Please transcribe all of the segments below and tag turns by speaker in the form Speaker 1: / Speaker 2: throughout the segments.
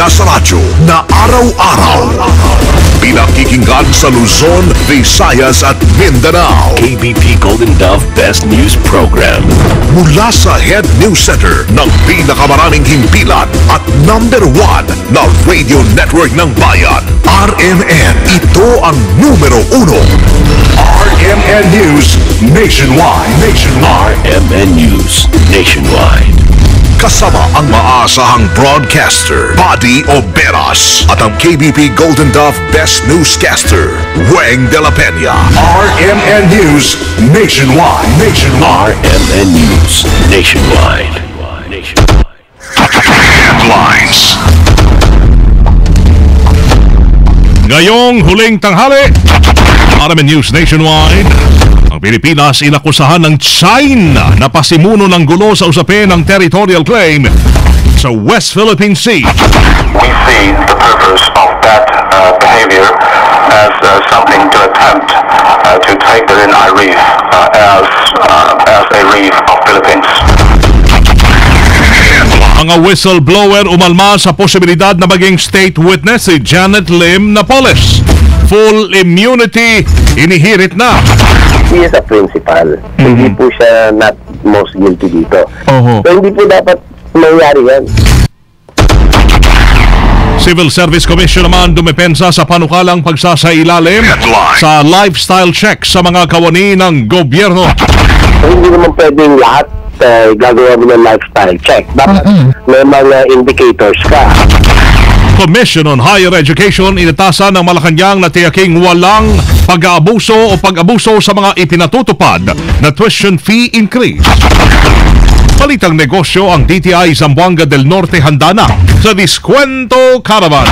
Speaker 1: balita sa radyo na araw-araw. Pinakikinggan sa Luzon, Visayas at Mindanao.
Speaker 2: KBP Golden Dove Best News Program.
Speaker 1: Mula sa Head News Center ng pinakamaraming himpilan at #1 na radio network ng bayan, RMN. Ito ang numero 1. RMN News Nationwide.
Speaker 2: RMN News Nationwide.
Speaker 1: Kasama ang maasahang broadcaster, Buddy Oberas, at ang KBP Golden Dove Best Newscaster, Weng de la Peña. RMN News Nationwide.
Speaker 2: RMN News Nationwide.
Speaker 1: Headlines.
Speaker 3: Ngayong huling tanghali, RMN News Nationwide. Ang Pilipinas inakusahan ng China na pasimuno ng gulo sa usapin ng territorial claim sa West Philippine Sea.
Speaker 4: We see the purpose of that behavior as something to attempt to take the Lanai Reef as a reef of Philippines.
Speaker 3: Mga whistleblower umalma sa posibilidad na maging state witness si Janet Lim Napoles. Full immunity inihirit na.
Speaker 5: He is a principal. Hindi po siya not most guilty dito. So hindi po dapat mangyari yan.
Speaker 3: Civil Service Commission naman dumepensa sa panukalang pagsasailalim sa lifestyle check sa mga kawani ng gobyerno.
Speaker 5: So, hindi naman pwedeng lahat gagawa mo ng lifestyle check. Dapat may mga indicators ka.
Speaker 3: Commission on Higher Education inatasan ng Malacanang na tiyaking walang pag-aabuso o pag-abuso sa mga ipinatutupad na tuition fee increase. Balitang negosyo, ang DTI Zamboanga del Norte handa na sa Diskwento Caravan.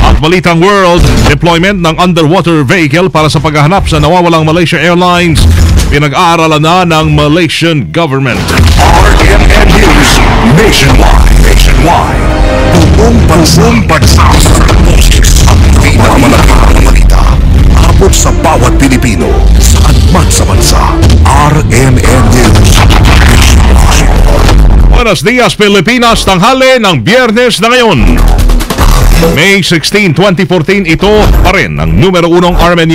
Speaker 3: At balitang world, deployment ng underwater vehicle para sa paghahanap sa nawawalang Malaysia Airlines pinag-aaralan na ng Malaysian government.
Speaker 1: RMN News Nationwide. Buong bansang boses ang pinakamalakang balita. Abot sa bawat Pilipino, saan man sa bansa. RMN News Nationwide.
Speaker 3: Buenos dias, Pilipinas, tanghali ng Biyernes na ngayon. May 16, 2014, ito pa rin ang numero 1 RMN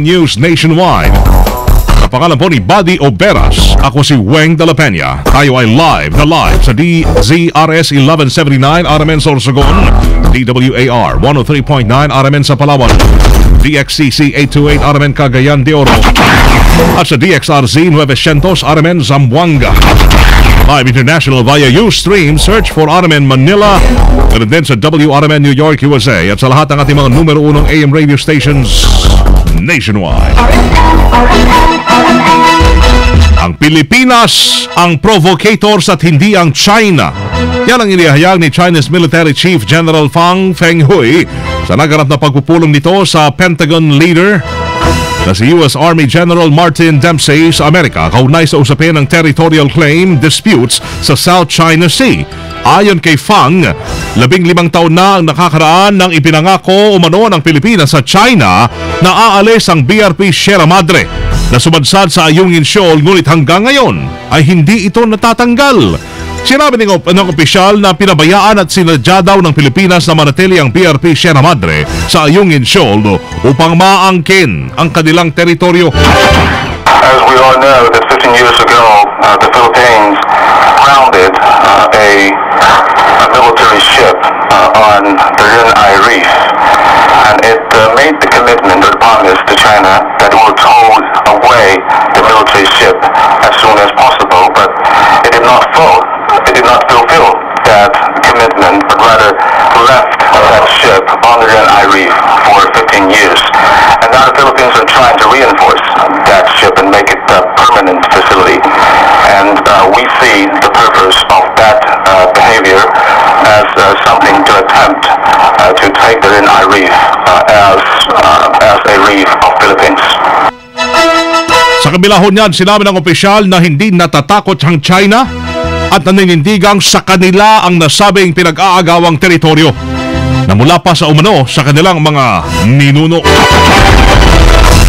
Speaker 3: News Nationwide. Sa pangalan po ni Buddy Oberas, ako si Weng de la Peña. Tayo ay live sa DZRS 1179 RMN Sorsogon, DWAR 103.9 RMN sa Palawan, DXCC 828 RMN Cagayan de Oro, at sa DXRZ 900 RMN Zamboanga. Live international via Ustream, search for RMN Manila, and then sa WRMN New York, USA, at sa lahat ng ating mga numero 1 AM radio stations nationwide. Ang Pilipinas ang provocators at hindi ang China. Yan ang inihayag ni China's Military Chief General Fang Fenghui sa naganap na pagpupulong nito sa Pentagon leader na si US Army General Martin Dempsey sa Amerika kaugnay sa usapin ng territorial claim disputes sa South China Sea. Ayon kay Fang, 15 taon na ang nakakaraan ng ipinangako umano ng Pilipinas sa China na aalis ang BRP Sierra Madre na sumadsad sa Ayungin Shoal, ngunit hanggang ngayon ay hindi ito natatanggal. Sinabi ng opisyal na pinabayaan at sinadya daw ng Pilipinas na manatili ang BRP Sierra Madre sa Ayungin Shoal upang maangkin ang kanilang teritoryo.
Speaker 4: As we all know, that 15 years ago, the Philippines grounded a military ship on the Lanai Reef, and it made the commitment or promise to China that it would tow away the military ship as soon as possible, but it did not fulfill that commitment, but rather left that ship on the Lanai Reef for 15 years. And now the Philippines are trying to reinforce that ship and make it a permanent facility. And we see the purpose of that behavior as something to attempt to take the Lanai Reef as a reef of Philippines.
Speaker 3: Sa kabilahon niyan, sinabi ng opisyal na hindi natatakot ang China at naninindigang sa kanila ang nasabing pinag-aagawang teritoryo na mula pa sa umano sa kanilang mga ninuno.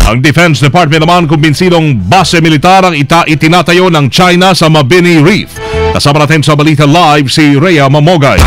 Speaker 3: Ang Defense Department naman kumbinsidong base militar ang itinatayo ng China sa Mabini Reef. Kasama natin sa Balita Live si Rhea Mamogay.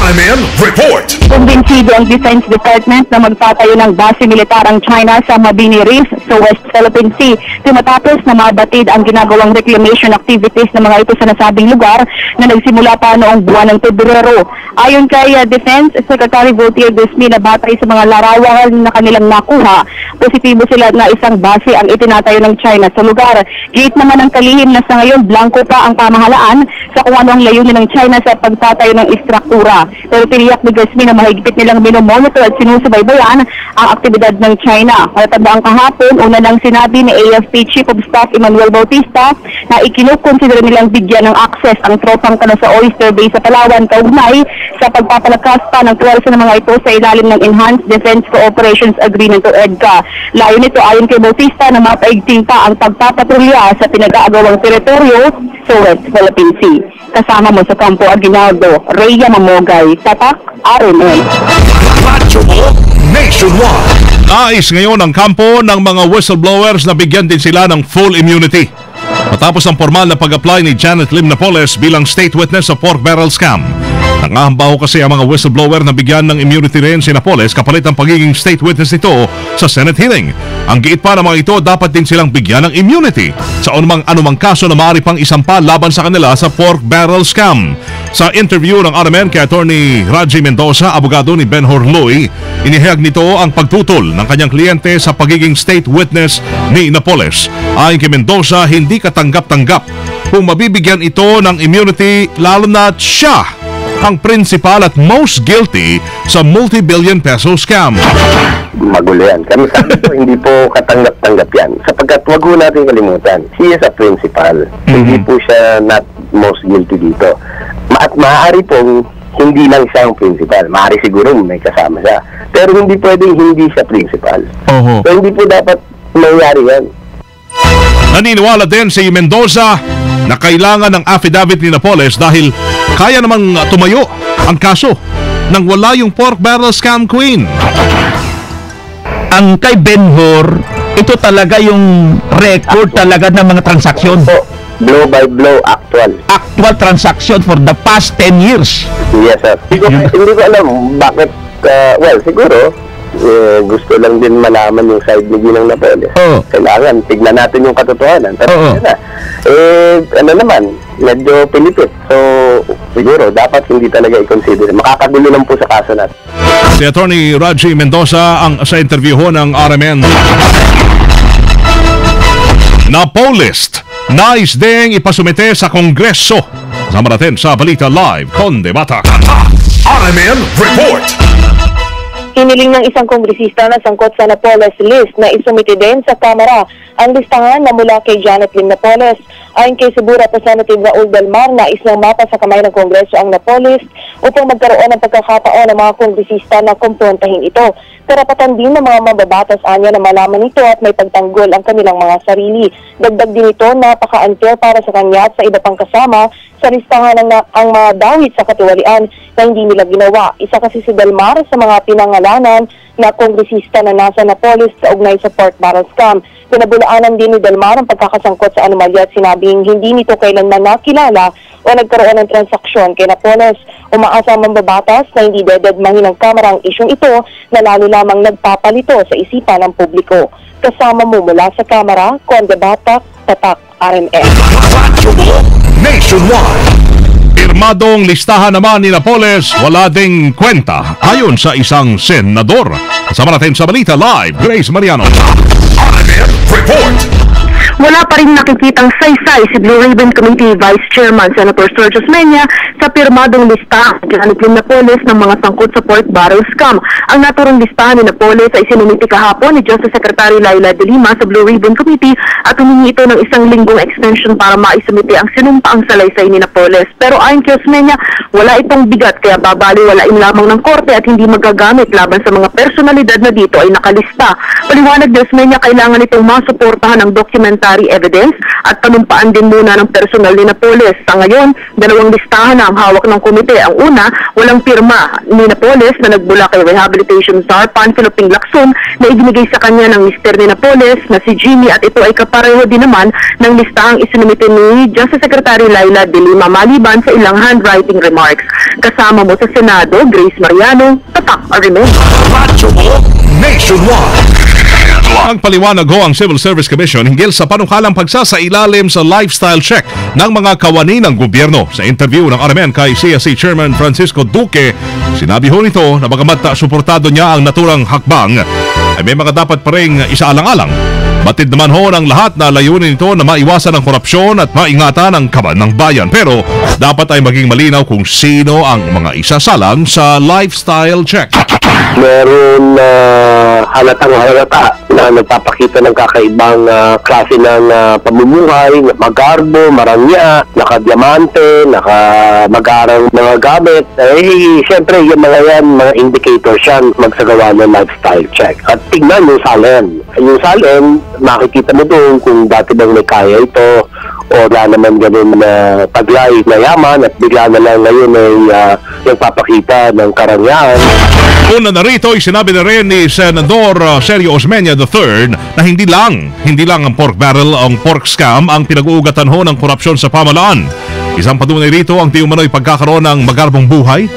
Speaker 1: RMN Report.
Speaker 6: Kumbinsido ang Defense Department na magtatayo ng base militar ang China sa Mabini Reef sa West Philippine Sea. Matapos na mabatid ang ginagawang reclamation activities ng mga ito sa nasabing lugar na nagsimula pa noong buwan ng Pebrero. Ayon kay Defense Secretary Voltaire Desmi na batay sa mga larawan na kanilang nakuha, positibo sila na isang base ang itinatayo ng China sa lugar. Gate naman ang kalihim na sa ngayon blanco pa ang pamahalaan sa kung ano ang layunin ng China sa pagtatayo ng istruktura. Pero tiniyak ni Desmi na mahigpit nilang minomonitor at sinusubaybayan ang aktibidad ng China. Matatandaan kahapon, una nang sinabi ni AFP Chief of Staff Emmanuel Bautista na ikinukonsidera nilang bigyan ng access ang tropang kano sa Oyster Bay sa Palawan kaugnay sa pagpapalakas pa ng puwersa ng mga ito sa ilalim ng Enhanced Defense Cooperations Agreement o EDCA. Layo nito ayon kay Bautista na mapaigting pa ang pagpapatrolya sa pinag-aagawang teritoryo sa West Philippine Sea. Kasama mo sa Campo Aguinaldo, Rhea Mamogay, Tatak, RMN.
Speaker 1: Radyo mo nationwide.
Speaker 3: Nais ngayon ang kampo ng mga whistleblowers na bigyan din sila ng full immunity. Matapos ang formal na pag-apply ni Janet Lim Napoles bilang state witness sa pork barrel scam. Nangahambaho kasi ang mga whistleblower na bigyan ng immunity rin si Napoles kapalit ang pagiging state witness nito sa Senate hearing. Ang giit pa ng mga ito, dapat din silang bigyan ng immunity sa anumang kaso na maaari pang isampa laban sa kanila sa pork barrel scam. Sa interview ng RMN kay Attorney Raji Mendoza, abogado ni Ben Horloy, inihayag nito ang pagtutol ng kanyang kliyente sa pagiging state witness ni Napoles. Ayon kay Mendoza, hindi katanggap-tanggap kung mabibigyan ito ng immunity lalo na siya ang principal at most guilty sa multi-billion peso scam.
Speaker 5: Magulo yan. Kami sabi po, hindi po katanggap-tanggap yan. Sapagkat wag ho natin kalimutan, he is a principal. Hindi po siya not most guilty dito. At maaari pong hindi lang siya ang principal. Maaari siguro may kasama siya. Pero hindi pwedeng hindi siya principal. So hindi po dapat mangyari yan.
Speaker 3: Naniniwala din si Mendoza na kailangan ng affidavit ni Napoles dahil kaya namang tumayo ang kaso nang wala yung pork barrel scam queen.
Speaker 7: Ang kay Benhur, ito talaga yung record talaga ng mga transaksyon.
Speaker 5: Blow by blow, actual
Speaker 7: Transaction for the past 10 years.
Speaker 5: Yes, sir. Hindi ko alam bakit, well, siguro gusto lang din malaman yung side ni Ginang Napoles. Kailangan tignan natin yung katotohanan. Pero ano naman, medyo pilipit. So siguro dapat hindi talaga i-consider. Makakagulo lang po sa kaso natin.
Speaker 3: Si Attorney Raji Mendoza ang sa interview ho ng RMN. Napoles nais ding ipasumite sa Kongreso. Kasama natin sa Balita Live, Conde Bata.
Speaker 1: RMN Report.
Speaker 6: Hiniling ng isang kongresista na sangkot sa Napoles list na isumite din sa Kamara ang listahan na mula kay Janet Lim Napoles. Ayon kay Cebu Representative Raul Del Mar, nais lang mapa sa kamay ng Kongreso ang Napoles upang magkaroon ng pagkakataon ng mga kongresista na kumprontahin ito. Karapatan din ng mga mababatas anya na malaman ito at may pagtanggol ang kanilang mga sarili. Dagdag din ito, napaka-unfair para sa kanya at sa iba pang kasama sa listahan ang mga dawit sa katiwalian na hindi nila ginawa. Isa kasi si Del Mar sa mga pinangalanan na kongresista na nasa Napoles sa ugnay sa pork barrel scam. Pinabulaanan din ni Del Mar ang pagkakasangkot sa anomalya at sinabing hindi nito kailanman nakilala o nagkaroon ng transaksyon kay Napoles. Umaasa ang mambabatas na hindi dededmahin ng Kamara ang isyong ito na lalo lamang nagpapalito sa isipan ng publiko. Kasama mo mula sa Kamara, Conde Batak, Tatak, RMN.
Speaker 1: Radyo mo nationwide.
Speaker 3: Pirmadong listahan naman ni Napoles, wala ding kwenta ayon sa isang senador. Kasama natin sa Balita Live, Grace Mariano.
Speaker 1: RMN Report.
Speaker 6: Wala pa rin nakikitang saysay si Blue Ribbon Committee Vice Chairman Senator Sergio Osmeña sa pirmadong listahan ni Janet Lim Napoles ng mga sangkot sa pork barrel scam. Ang naturang listahan ni Napoles ay sinumiti kahapon ni Justice Secretary Laila de Lima sa Blue Ribbon Committee at humingi ito ng isang linggong extension para maisumiti ang sinumpaang salaysay ni Napoles. Pero ayon kay Osmeña, wala itong bigat kaya babaliwalain lamang ng korte at hindi magagamit laban sa mga personalidad na dito ay nakalista. Paliwanag ni Osmeña, kailangan itong masuportahan ng dokumentaryo secondary evidence at panumpaan din muna ng personal ni Napoles. Sa ngayon, 2 listahan na ang hawak ng komite. Ang una, walang pirma ni Napoles na nagbula kay Rehabilitation Czar Panfilo Lacson na ibinigay sa kanya ng mister ni Napoles na si Jimmy, at ito ay kapareho din naman ng listahang isinumite ni Justice Secretary Laila de Lima maliban sa ilang handwriting remarks. Kasama mo sa Senado, Grace Mariano, Tatak Arimen.
Speaker 1: Radyo mo nationwide.
Speaker 3: Ang paliwanag ho ang Civil Service Commission hinggil sa panukalang pagsasailalim sa lifestyle check ng mga kawani ng gobyerno. Sa interview ng RMN kay CSC Chairman Francisco Duque, sinabi ho nito na bagamat suportado niya ang naturang hakbang, ay may mga dapat pa rin isaalang-alang. Batid naman ho ng lahat na layunin nito na maiwasan ang korupsyon at maingatan ang kaban ng bayan. Pero dapat ay maging malinaw kung sino ang mga isasalang sa lifestyle check.
Speaker 5: Meron halatang halata na nagpapakita ng kakaibang klase ng pamumuhay, magarbo, marangya, naka-diamante, naka-magarang mga gamit. Siyempre, yung mga yan, mga indicators yan, magsagawa ng lifestyle check. At tignan yung salin. Yung salin, makikita mo doon kung dati bang may kaya ito o wala naman ganun na taglay na yaman at bigla na lang ngayon ay nagpapakita ng karangyaan.
Speaker 3: Una na rito ay sinabi na rin ni Senador Sergio Osmeña III na hindi lang ang pork barrel, ang pork scam ang pinag-uugatan ho ng korupsyon sa pamahalaan. Isang patunay rito ang di umano'y pagkakaroon ng magarbong buhay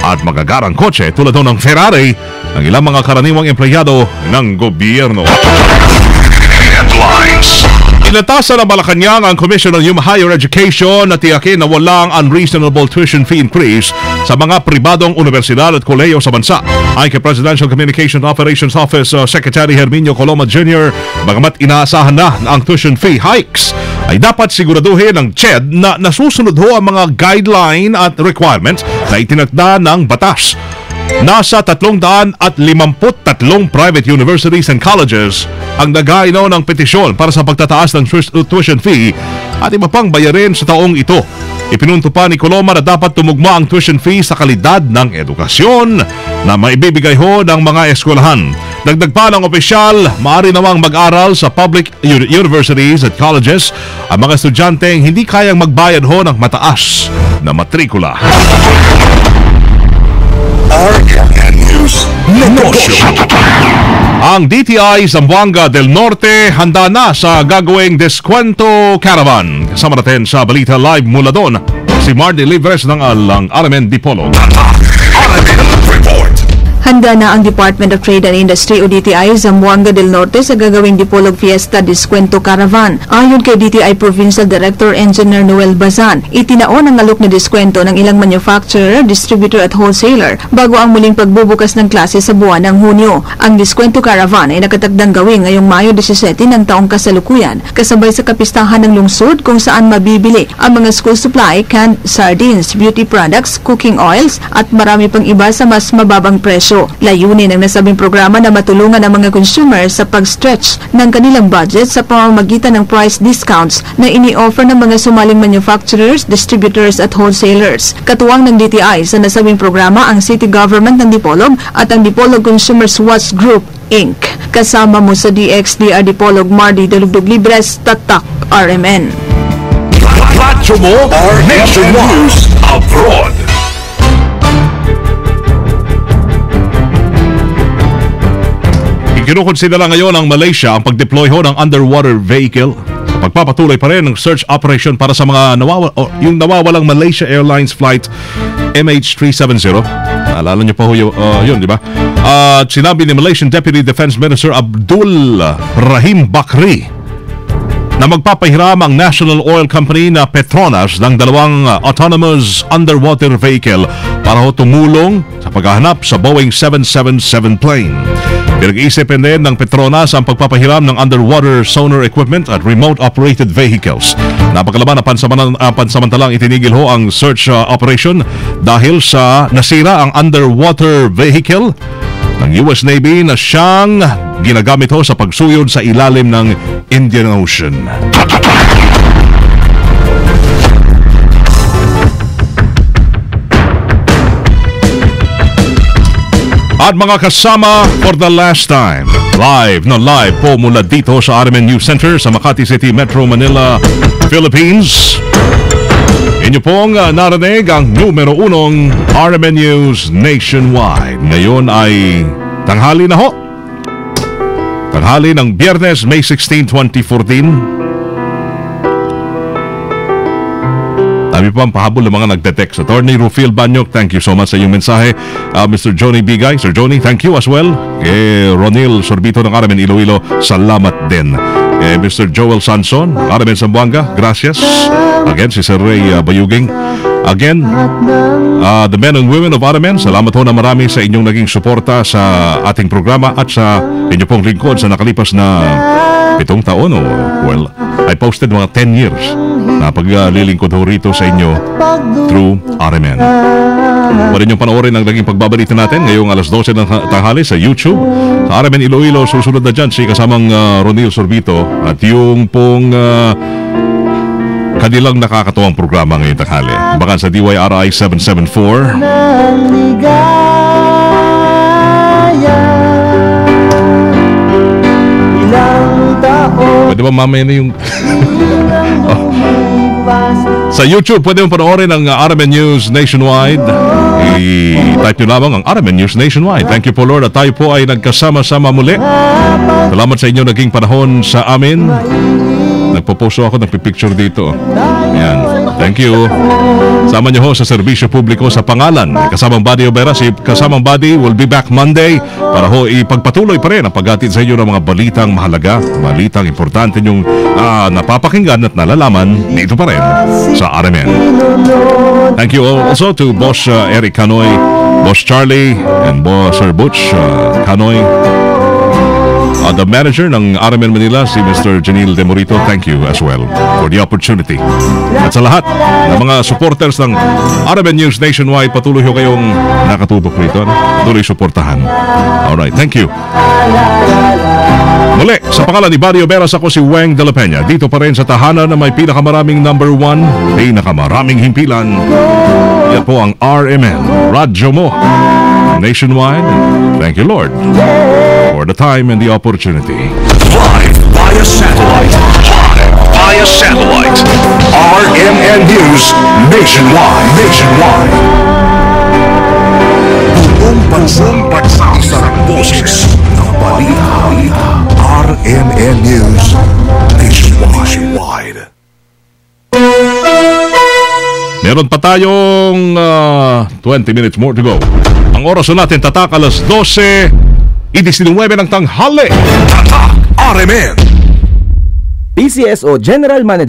Speaker 3: at magagarang kotse tulad ho ng Ferrari ng ilang mga karaniwang empleyado ng gobyerno.
Speaker 1: Headlines.
Speaker 3: Inatasan ng Malacanang ang Commission on Higher Education na tiyakin na walang unreasonable tuition fee increase sa mga pribadong universidad at kolehiyo sa bansa. Ayon kay Presidential Communication Operations Office Secretary Herminio Coloma Jr., bagamat inaasahan na ang tuition fee hikes, ay dapat siguraduhin ng CHED na nasusunod ho ang mga guideline at requirements na itinakda ng batas. Nasa 353 private universities and colleges ang nag-aino ng petisyon para sa pagtataas ng tuition fee at iba pang bayarin sa taong ito. Ipinunto pa ni Coloma na dapat tumugma ang tuition fee sa kalidad ng edukasyon na maibibigay ho ng mga eskwelahan. Dagdag pa ng opisyal, maaari namang mag-aral sa public universities at colleges ang mga estudyanteng hindi kayang magbayad ho ng mataas na matrikula.
Speaker 1: RMN News Negosyo.
Speaker 3: Ang DTI Zamboanga del Norte handa na sa gagawing Deskwento Caravan. Kasama natin sa Balita Live mula doon si Marty Livres ng Alang RMN Dipolog.
Speaker 1: RMN Report.
Speaker 8: Handa na ang Department of Trade and Industry o DTI Zamboanga del Norte sa gagawing Dipolog Fiesta Deskwento Caravan. Ayon kay DTI Provincial Director Engineer Noel Bazan, itinaon ang alok na deskwento ng ilang manufacturer, distributor at wholesaler bago ang muling pagbubukas ng klase sa buwan ng Hunyo. Ang Deskwento Caravan ay nakatakdang gawin ngayong Mayo 17 ng taong kasalukuyan, kasabay sa kapistahan ng lungsod kung saan mabibili ang mga school supply, canned sardines, beauty products, cooking oils at marami pang iba sa mas mababang presyo. Layunin ng nasabing programa na matulungan ang mga consumers sa pag-stretch ng kanilang budget sa pamamagitan ng price discounts na ini-offer ng mga sumaling manufacturers, distributors at wholesalers. Katuwang ng DTI sa nasabing programa ang City Government ng Dipolog at ang Dipolog Consumers Watch Group, Inc. Kasama mo sa DXDR Dipolog, Marty Delugdog Libres, Tatak, RMN.
Speaker 1: Radyo mo nationwide. Abroad.
Speaker 3: Kinukonsidera ngayon ng Malaysia ang pag-deploy ho ng underwater vehicle. Pagpapatuloy pa rin ng search operation para sa mga yung nawawalang Malaysia Airlines flight MH370. Naalala niyo pa ho yun, di ba? At sinabi ni Malaysian Deputy Defense Minister Abdul Rahim Bakri na magpapahiram ang National Oil Company na Petronas ng dalawang autonomous underwater vehicle para ho tumulong sa paghahanap sa Boeing 777 plane. Pinag-iisipin din ng Petronas ang pagpapahiram ng underwater sonar equipment at remote-operated vehicles. Napakalaban na pansamantalang itinigil ho ang search operation dahil sa nasira ang underwater vehicle ng US Navy na siyang ginagamit ho sa pagsuyod sa ilalim ng Indian Ocean. At mga kasama, for the last time, live po mula dito sa RMN News Center sa Makati City, Metro Manila, Philippines. Inyo pong narinig ang numero 1 RMN News Nationwide. Ngayon ay tanghali na ho. Tanghali ng Biyernes, May 16, 2014. Dami pa ang pahabol ng mga nagte-text. Attorney Rufil Banyok, thank you so much sa iyong mensahe. Mr. Johnny Bigay, Sir Johnny, thank you as well. Ronil Sorbito ng RMN Iloilo, salamat din. Mr. Joel Sanson, RMN Zamboanga, gracias. Again, si Sir Ray Bayuging. Again, the men and women of RMN, salamat ho na marami sa inyong naging suporta sa ating programa at sa inyong pong lingkod sa nakalipas na 7 taon. Well, I posted mga 10 years na paglilingkod ho rito sa inyo through RMN. Pwede nyo panoorin ang naging pagbabalita natin ngayong alas 12 ng tanghali sa YouTube. Sa RMN Iloilo, susunod na dyan si kasamang Ronil Sorbito at yung pong kanilang nakakatuwang programa ngayong tanghali. Bakan sa DYRI 774. Pwede ba mamaya na yung sa YouTube, pwede mo panoorin ang RMN News Nationwide. I-type nyo lamang ang RMN News Nationwide. Thank you po, Lord, at tayo po ay nagkasama-sama muli. Salamat sa inyo naging panahon sa amin. Nagpo-post ako, nagpipicture dito. Ayan. Thank you. Sama nyo ho sa serbisyo publiko sa pangalan. Kasamang Buddy Obera, si Kasamang Buddy will be back Monday para ho ipagpatuloy pa rin ang paghatid sa inyo ng mga balitang mahalaga, balitang importante nyong napapakinggan at nalalaman dito pa rin sa RMN. Thank you also to Boss Eric Canoy, Boss Charlie, and Boss Sir Butch Canoy. The manager ng RMN Manila, si Mr. Janil Demorito, thank you as well for the opportunity. At sa lahat ng mga supporters ng RMN News Nationwide, patuloy ho kayong nakatubok rito. Patuloy suportahan. Alright, thank you. Muli, sa pangalan ni Buddy Oberas, ako si Weng de la Peña. Dito pa rin sa tahanan na may pinakamaraming number 1, pinakamaraming himpilan. Yan po ang RMN, Radyo Mo Nationwide. Thank you, Lord, for the time and the opportunity.
Speaker 1: Live via satellite. Live via satellite. RMN News Nationwide. Nationwide. Buong bansang pagsasarang boses ng balita. RMN News Nationwide.
Speaker 3: Meron pa tayong 20 minutes more to go. Ang oras natin tatak alas 12:19 ng tanghali.
Speaker 1: Tatak RMN.
Speaker 9: PCSO General Manager